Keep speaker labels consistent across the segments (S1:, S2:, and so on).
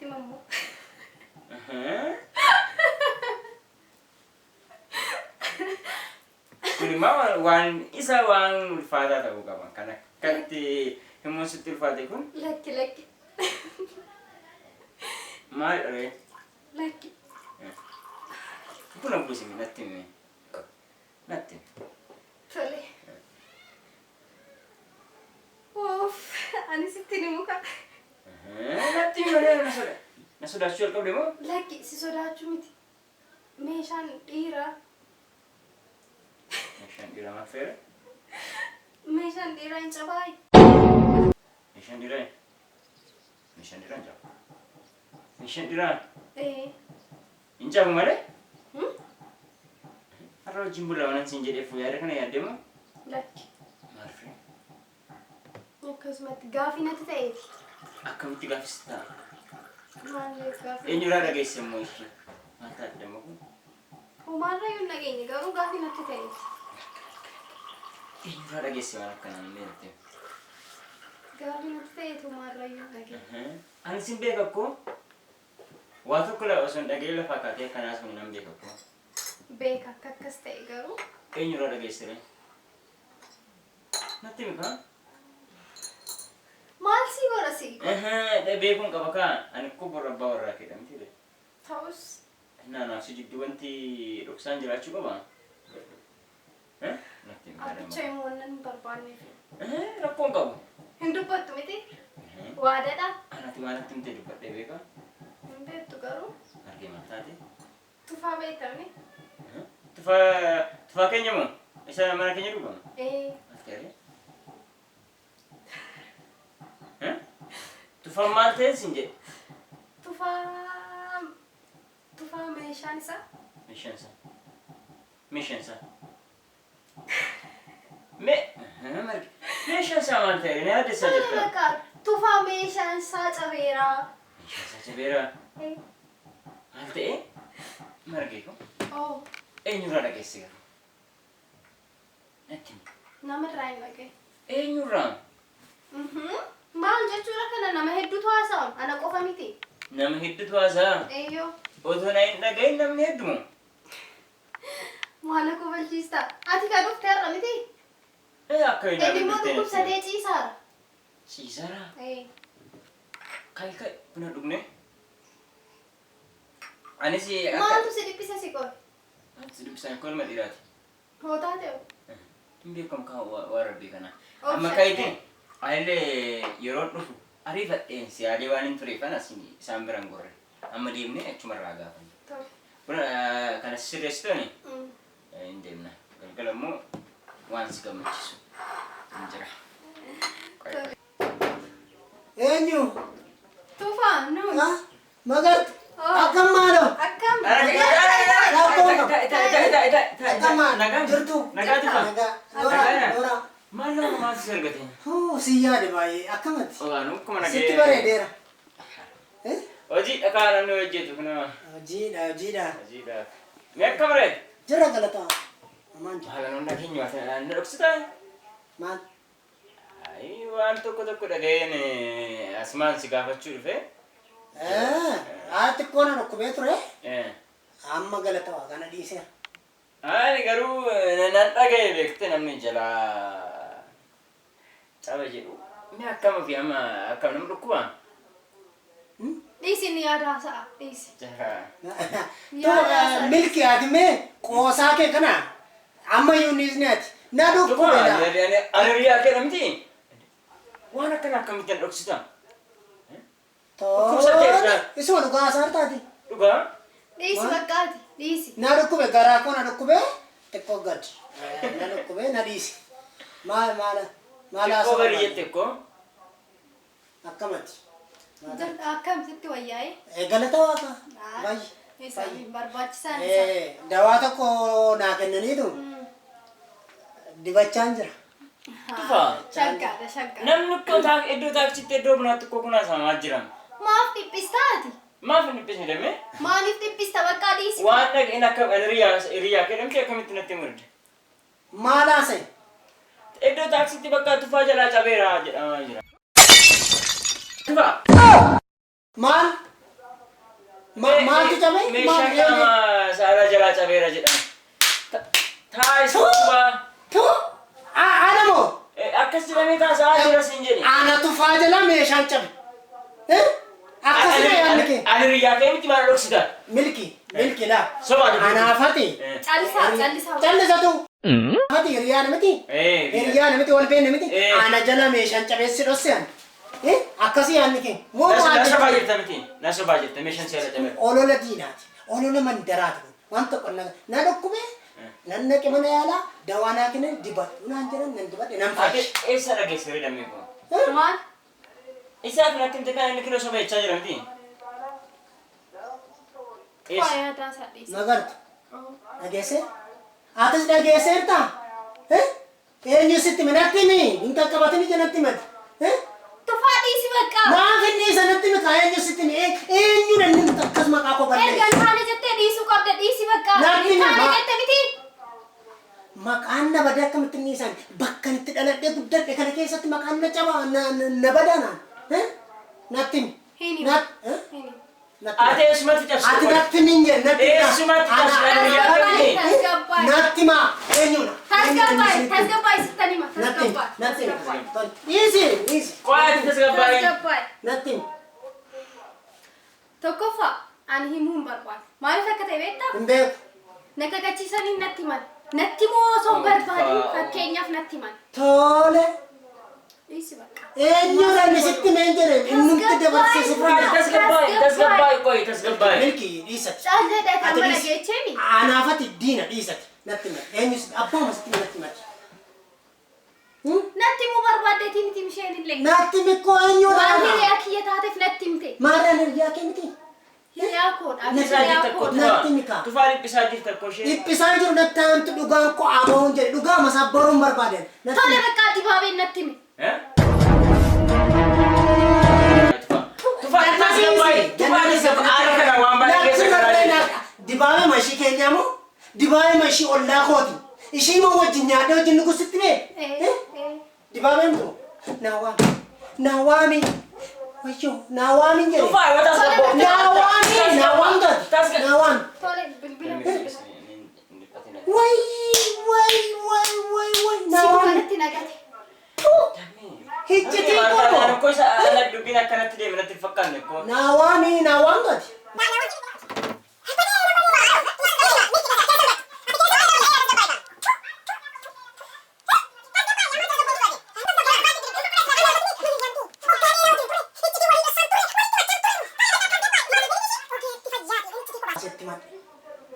S1: natti mammu.
S2: Kuni mama waan isa waan ulfaataa ta'uu qaba. Kana akkatti himuu sitti ulfaate kun?
S1: Lakki.
S2: Maal dhabee?
S1: Lakki.
S2: Kun abbuusimi natti himi. Natti himi.
S1: Tole. Oof, ani sitti ni muka.
S2: Natti himi malee na soda. Na sodaachuu jalqabde moo?
S1: Lakki, si sodaachuu miti. Meeshaan dhiiraa.
S2: Meeshaan dhiiraa maal feere?
S1: Meeshaan dhiiraa hin cabaayi.
S2: Meeshaan dhiiraa hin cabu. Meeshaan dhiiraa hin cabu malee? Har'a wajjin bulla waan siin jedheef yaada kana yaadde moo?
S1: Lakki.
S2: Maal feere?
S1: Akkasumatti gaafii natti ta'eeti.
S2: Akkamitti gaafis ta'a?
S1: Maallee gaafii.
S2: Eenyurraa dhageesse immoo ishee? Maal ta'a damma kun?
S1: Homaarra yoo nageenye garuu gaafii natti ta'eeti.
S2: Eenyurraa dhageesse waan akkanaa hin beekte?
S1: Gaafii natti ta'eeti homaarra yoo nageenye.
S2: Ani sin beeka akkoo? Waa tokko osoo hin dhageen lafaa kaatee akkanaas kun nan beeka akkoo?
S1: Beeka akka akkas ta'e garuu.
S2: Eenyurraa dhageessire? Natti himi kaa?
S1: Maal si godha si?
S2: Beekuun qaba kaa? Ani koo borra abbaa warraa kedhamti be.
S1: Ta'us.
S2: Naanaaf si jidduu wanti dhoksaan jiraachuu qabaa? Natti himi kaa
S1: Abbicha immoo waan hin barbaanneef.
S2: Rakkoon qabu.
S1: Hin dubbattu miti? Waadaadha?
S2: Anati maalatti himtee dubbadhee beekaa?
S1: Hin beektu garuu.
S2: Argee maal taate?
S1: Tufaa beektamni?
S2: Tufaa keenya moo? Isa mana keenya dhugama? Maal ta'ee? Tufaan maal ta'e sin jedhe?
S1: Tufaa meeshaan isaa?
S2: Meeshaan isaa? Meeshaan isaa maal ta'e? Ni yaadde isaa jirta?
S1: Tufaa meeshaan isaa cabeeraa.
S2: Meeshaan isaa cabeeraa? Maal ta'e? Margee ko? Eenyurraa dhageesse garuu? Natti himi.
S1: Namarraa hin dhagaye.
S2: Eenyurraa?
S1: Maal jechuudha kana nama hedduutu haasa'u? Ana qofa miti.
S2: Nama hedduutu haasa'a?
S1: Eeyyoo.
S2: Otoo na hin dhagayin namni heddumu?
S1: Maal akka balchiista? Ati kan dhufte har'a miti?
S2: Akka hin
S1: Inni immoo dhukkubsatee ciisaara.
S2: Ciisaara? Kai, buna dhugne? Anis
S1: maaltu si dhiphisa si qofa?
S2: maaltu si dhiphisa akka ilma dhiiraati?
S1: Hootaa ta'u?
S2: Hin beekamu kaa waa rabbii kana. Amma kayitiin anillee yeroo dhufu ariifadheen siyaadee waan hin tureef anas isaan biran gorre. Amma deemnee achumarraa gaafanne. Buna kana sirreessitooni? Hin deemna. Galgala immoo waan si gammachiisu hin jira.
S3: Eenyu?
S1: Tufaa nuyi.
S3: Magat. Akkam maalo?
S1: Akkam.
S2: Nagaa
S3: jirtu.
S2: Nagaa tufa.
S3: Dora.
S2: Maal nama maal si argate?
S3: Si yaade baay'ee akkamatti?
S2: Ogaanu akkuma nagee.
S3: Sitti bareedeera.
S2: Hojii dhakaa namni hojjetu kuna.
S3: Hojiidha.
S2: Mee akka bareedu?
S3: Jira galataa. Amaan jira.
S2: Haala hunda keenya waan na dhoksitaa?
S3: Maal?
S2: Waan tokko dhaga'een asumaan si gaafachuu dhufe.
S3: Xiqqoo na dhukkubee ture. Amma galataa kana dhiiseera.
S2: Ani garuu nan dhaga'e beekte namni jalaa caba jedhu. Mee akkama fi amma akkam nama dhukkubaa?
S1: Dhiisi ni yaada haasa'a. Dhiisi.
S3: Milki ati mee qoosaa kee kana ammayyuu niisni ati. Na dhukkubeedha.
S2: Ani riyaa kee namti? Waan akkana akkamitti na dhoksita?
S3: Isuma dhugaa asaar taati.
S2: Dhugaa?
S1: Dhiisi bakkaati. Dhiisi.
S3: Na dhukkube garaa koo na dhukkube xiqqoo gad. Na dhukkube na dhiisi. Maala
S2: xiqqoo gadi jette koo?
S3: Akkamatti.
S1: Akkam sitti wayyaa'e?
S3: Galataa waaqa. Baay'ee.
S1: Isaanii barbaachisaan isaa.
S3: Dawaa tokko naa kennaniitu dibachaan jira.
S2: Tufaa.
S1: Shaggaadha.
S2: Namni iddoo taaksitti iddoo bunaatti koo kunaa saamaa jiran.
S1: Maaf dhiphistaati?
S2: Maaf hin dhiphisne damee?
S1: Maaliif dhiphista bakka dhiisi?
S2: Waan dhaga'een akka riyaa kedhamte akkamitti natti murde?
S3: Maal haasa'e?
S2: Iddoo taaksitti bakka tufaa jalaa cabeera jedhamaa jira. Tufaa!
S3: Maal? Maaltu cabe?
S2: Meeshaan qaama saala jalaa cabeera jedhama. Taa'isuuba.
S3: Tu anamoo
S2: Akkas jedhamee taasisaa jira siin jedhe.
S3: anatu faajala meeshaan cabe. Akkasuma yaadni kee.
S2: Ani riyyaa kee miti maal dhoksita?
S3: Milki laa.
S2: Sobaa dubbii.
S3: Anaafati. Callisatu. Hati hiriyaa namiti. Hiriyaa namiti wal beekne miti. Ana jala meeshaan cabeessi dhosseen. Akkasii yaadni kee.
S2: Nasa baay'eetta miti. Nasa baay'eetta meeshaan seera cabeera.
S3: Olola diinaati. Olola mandaraati. Wanta qonna na dhukkubee. Nan naqe mana yaalaa dawaa naa kennan dibadhu naan jedhan nan dibadhe nan faayishe.
S2: Eessa dhageesse redamee kun?
S1: Maal?
S2: Isaaf natti himte kan inni kiloo sobeechaa jira miti.
S1: Faayaa taasaa dhiisa.
S3: Nagartu. Dhageesse? Atis dhageesseerta? Eenyu sitti minatti himi? Hin qaqqabatini jenatti himati.
S1: Tufaa dhiisi bakka.
S3: Maaf inni isa natti himi kaa eenyu sitti himi? Eenyu namni akkas maqaa koo balleessa.
S1: Erga taane jettee dhiisuu qabda dhiisi bakka.
S3: Natti himi.
S1: Taane jette miti.
S3: Maqaan na badaa akkamitti inni isaan bakka itti dhaladhee guddadhe kana keessatti maqaan na cabaa na badaa natti himi.
S1: Hini. Hini.
S2: Ate eessumatti cabsite.
S3: Ati natti hin jenne natti himi.
S2: Eessumatti cabsite.
S1: Tasgabbaay.
S3: Natti maa eenyudha?
S1: Tasgabbaay sittani ma.
S3: Natti himi. Easy.
S2: Qo'aati tasgabbaa'ee.
S1: Tasgabbaay.
S3: Natti himi.
S1: Tokkoffaa ani himuu hin barbaadu. Maaliif akka ta'e beektaa?
S3: Hin beeku.
S1: Na kakachiisanii natti himan. Natti moo osoo barbaadu fakkeenyaaf natti himan.
S3: Tole.
S1: Dhiisi bakka.
S3: Eenyudha inni sitti meen jedhe innumti dabarsee si fira.
S2: Tasgabbaa'ee.
S3: Milki dhiisati.
S1: Caalleedha kan mana geecheemi.
S3: Anaafati diina dhiisati. Natti himati. Eenyu sitti abbaama sitti natti himati.
S1: Natti himuu barbaaddeetii miti misheen illee.
S3: Natti mikkoo eenyudha?
S1: Waan hiriyaa kiyya taateef natti himte.
S3: Maadhaan hiriyaa kee miti?
S1: Hiriyaa koodha.
S2: Dhiphisaa
S1: Hiriyaa
S2: jirta
S1: koodha.
S3: Natti mikaa.
S2: Tufaa dhiphisaa jirta koshee.
S3: Dhiphisaa jiru natti aantu dhugaan koo abahuun jedhe dhugaa masabbaruun barbaadan.
S1: Tole bakka dibaabeen natti hime.
S2: Tufaa tasgabbaa'ee waan baay'ee keessa garaa
S3: dibaabee mashii keenyaa moo dibaabee mashii ollaa kooti ishii moo wajjin nyaadha wajjin nugusitti mee dibaabeen tun nawaami wayyoo nawaami jedhe
S2: Tufaa yoo tasgabbaa'u.
S3: nawaami
S1: Tole bilbila.
S3: way
S1: Si
S3: nawaami
S1: kanatti nagate.
S3: hijjitii
S2: Waan
S3: koo
S2: tokko isa ala dubbiin akkanatti deeme natti hin fakkaanne koo.
S3: nawaami gati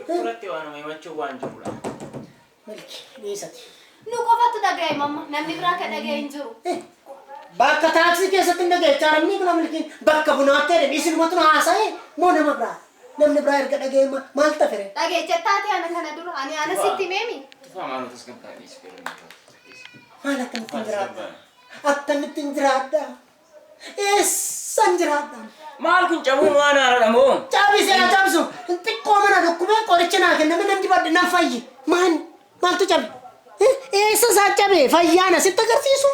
S2: Furatti waan himachuu waan jirudha.
S3: milki dhiisati.
S1: Nu qofatu dhagaye mamma. Namni biraa kan dhagaye hin jiru.
S3: Bakka taaksii keessatti dhagaye namni kun milkiin bakka bunaatti jedhe isinumatu haasa'e moo nama biraa namni biraa erga dhagaye maal tafire?
S1: Dhagaye jettaati ana kana dura. Ani sitti meemi.
S2: Tufaa maaloo tasgabbaa'ee dhiisuu
S3: Maal akkamitti hin jiraadha? Akkamitti hin jiraadha? Eessan jiraadha?
S2: Maal kun cabuun waan haaraadha moo?
S3: Cabisee haa cabsu. Xiqqoo mana dhukkubee qoricha naa kenname nan dibadhe nan fayyi. Maaltu cabe? Eessa isaa cabe? Fayyaana sitti agarsiisu?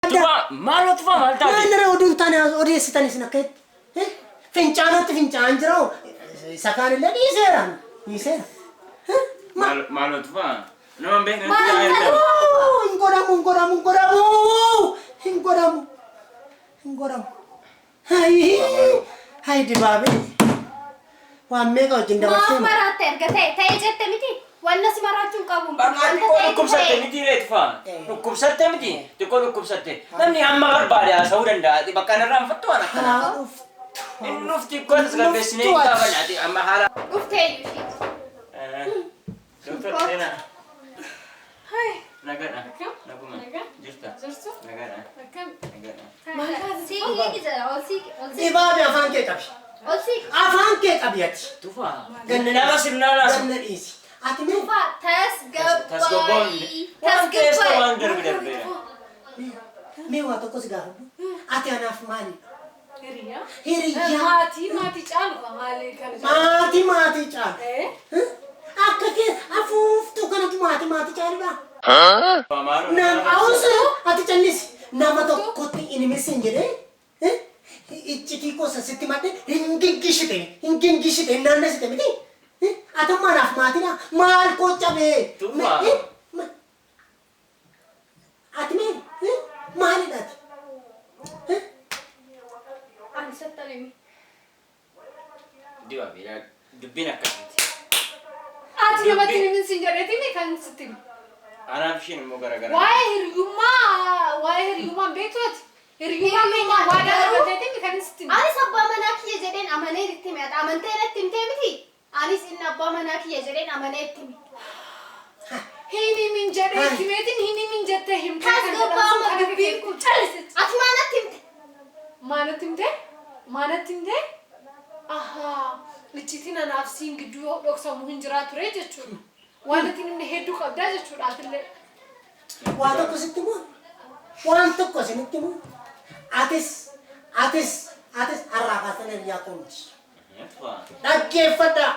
S2: Tufaa maaloo tufaa maal taate?
S3: Naannoo oduun taane odeessitan isin akka itti. Fincaanatti fincaan jira. Isa kaanillee dhiiseera.
S2: Maaloo tufaa? Nama beekne
S1: Maal
S2: nuti
S3: Hin godhamu. Hai dibaabee. Waan meeqa wajjin dabarsee?
S1: Maaf maraatti erga ta'e jette miti. Wanna si maraachuu hin qabu.
S2: Bakka xiqqoo dhukkubsatte miti reetufaa. Dhukkubsatte miti. Xiqqoo dhukkubsatte. Namni hamma barbaade haasa'uu danda'a. Bakka irraa hin fattu waan akkanaa. Inni ufti xiqqoo tasgabbeessinee hin qabanyaati. Amma haala.
S1: Dhuftee iyyuu.
S2: Doktor Seenaa.
S1: Hai.
S2: Nagadha. Naguma. Jirta. Nagadha. Nagadha.
S3: Dibaabee afaan kee qabi. Afaan kee qabi ati.
S2: Tufaa. Nama sirnaa laasu.
S3: Ganna dhiisi. Ati mee?
S1: Tasgabbaa'ii.
S2: Waan keessa waan darbeera.
S3: Mee waa tokko si gaafadhu. Ati anaaf maali?
S4: Hiriyaa. Maatii caalu
S3: Maatii caalu. Akka kee afuuftuu kanatu maatii caaludha. Nam awusu ati callisi nama tokkotti inimisi hin jedhee ichiti ko sitti madde hingingishite naannessite miti. Atammaanaaf maatina maal qocabe? Ati maalidhaati?
S1: Ani sattalemi.
S2: Diwa bira dubbina akkasitti.
S4: Ati namatti himin sin jedheetini kan sitti.
S2: Anaaf isheen immoo garagara.
S4: Waa'ee hiriyummaan beektu ati. Hiriyummaan keenya waa darbateetini kan sitti.
S1: Anis abbaa manaa kiyya jedheen amanee itti hime. Ati amantee irratti himtee miti? Anis inni abbaa manaa kiyya jedheen amanee itti hime.
S4: Hinimin jedhee himeetin hinimin jettee himtee
S1: Kas gobbaama dubbiin kun callisit. Ati maanatti himte?
S4: Maanatti himte? Ahaa. Icciitiin anaaf siin gidduu dhoksamu hin jiraa ture jechuudha. Waan itti himne hedduu qabdaa jechuudha atillee.
S3: Waan tokko sitti moo? Waan tokko sinitti moo? Atis har'aa kaasanii hiriyaa koomti. Dhaggeeffadhaa.